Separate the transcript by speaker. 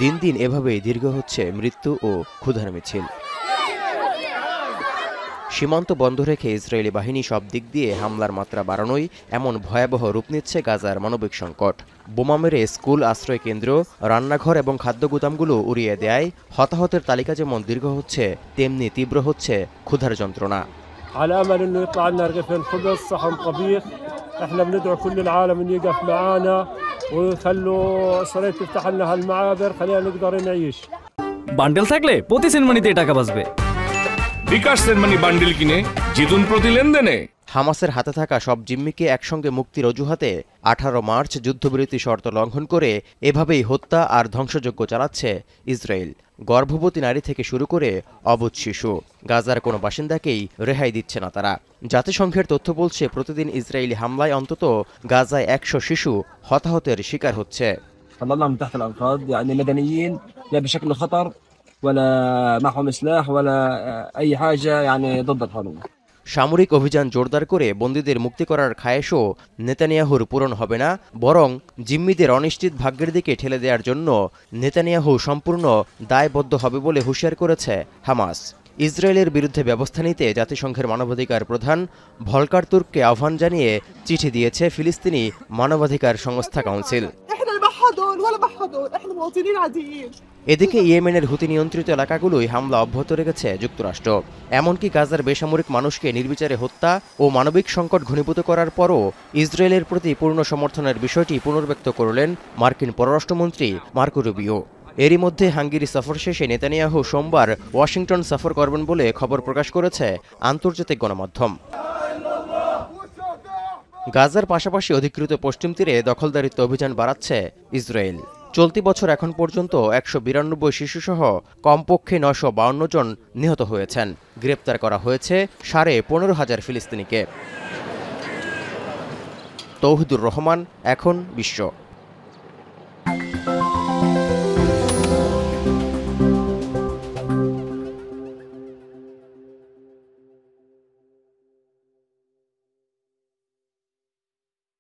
Speaker 1: দিন দিন এভাবেই দীর্ঘ হচ্ছে মৃত্যু ও ক্ষুধার মিছিল। সীমান্ত বন্ধ রেখে ইসরায়েলি বাহিনী সব দিক দিয়ে হামলার মাত্রা বাড়ানোই এমন ভয়াবহ রূপ নিচ্ছে গাজার মানবিক সংকট। বোমা মেরে স্কুল, আশ্রয় কেন্দ্র, রান্নাঘর এবং খাদ্য গুদামগুলো উড়িয়ে দেয়। হতাহতের তালিকা যেমন দীর্ঘ হচ্ছে, তেমনি তীব্র হচ্ছে ক্ষুধার যন্ত্রণা।
Speaker 2: على امل انه يطلع لنا رغيفين خبز صحن طبيخ احنا بندعو كل العالم انه يقف معنا ويخلوا اسرائيل تفتح لنا هالمعابر خلينا نقدر نعيش।
Speaker 3: বান্ডেল থাকলে প্রতি সেনমানিতে টাকা বাঁচবে।
Speaker 4: বিকাশ সেনমানি বান্ডেল কিনে জিতুন প্রতি লেনদেনে।
Speaker 1: হামাসের হাতে থাকা সব জিম্মিকে একসঙ্গে মুক্তির অজুহাতে 18 মার্চ যুদ্ধবিরতি শর্ত লঙ্ঘন করে এভাবেই হত্যা আর ধ্বংসযজ্ঞ চালাচ্ছে ইসরায়েল। গর্ভবতী নারী থেকে শুরু করে অবুঝ শিশু, গাজার কোনো বাসিন্দাকেই রেহাই দিচ্ছে না তারা। জাতিসংঘের তথ্য বলছে প্রতিদিন ইসরায়েলি হামলায় অন্তত গাজায় 100 শিশু হতাহতের শিকার হচ্ছে। সামরিক অভিযান জোরদার করে বন্দীদের মুক্তি করার খায়েশও নেতানিয়াহুর পূরণ হবে না, বরং জিম্মিদের অনিশ্চিত ভাগ্যের দিকে ঠেলে দেওয়ার জন্য নেতানিয়াহু সম্পূর্ণ দায়বদ্ধ হবে বলে হুঁশিয়ার করেছে হামাস। ইসরায়েলের বিরুদ্ধে ব্যবস্থা নিতে জাতিসংঘের মানবাধিকার প্রধান ভলকার তুর্ককে আহ্বান জানিয়ে চিঠি দিয়েছে ফিলিস্তিনি মানবাধিকার সংস্থা কাউন্সিল। এদিকে ইয়েমেনের হুতি নিয়ন্ত্রিত এলাকাগুলোই হামলা অব্যাহত রেখেছে যুক্তরাষ্ট্র। এমনকি গাজার বেসামরিক মানুষকে নির্বিচারে হত্যা ও মানবিক সংকট ঘনীভূত করার পরও ইসরায়েলের প্রতি পূর্ণ সমর্থনের বিষয়টি পুনর্ব্যক্ত করলেন মার্কিন পররাষ্ট্রমন্ত্রী মার্কো রুবিও। এরই মধ্যে হাঙ্গেরি সফর শেষে নেতানিয়াহু সোমবার ওয়াশিংটন সফর করবেন বলে খবর প্রকাশ করেছে আন্তর্জাতিক গণমাধ্যম। গাজার পাশাপাশি অধিকৃত পশ্চিম তীরে দখলদারিত্ব অভিযান বাড়াচ্ছে ইসরায়েল। চলতি বছর এখন পর্যন্ত 192 শিশুসহ কমপক্ষে 952 জন নিহত হয়েছেন। গ্রেপ্তার করা হয়েছে 15,500 ফিলিস্তিনিকে। তৌহিদুর রহমান, এখন বিশ্ব।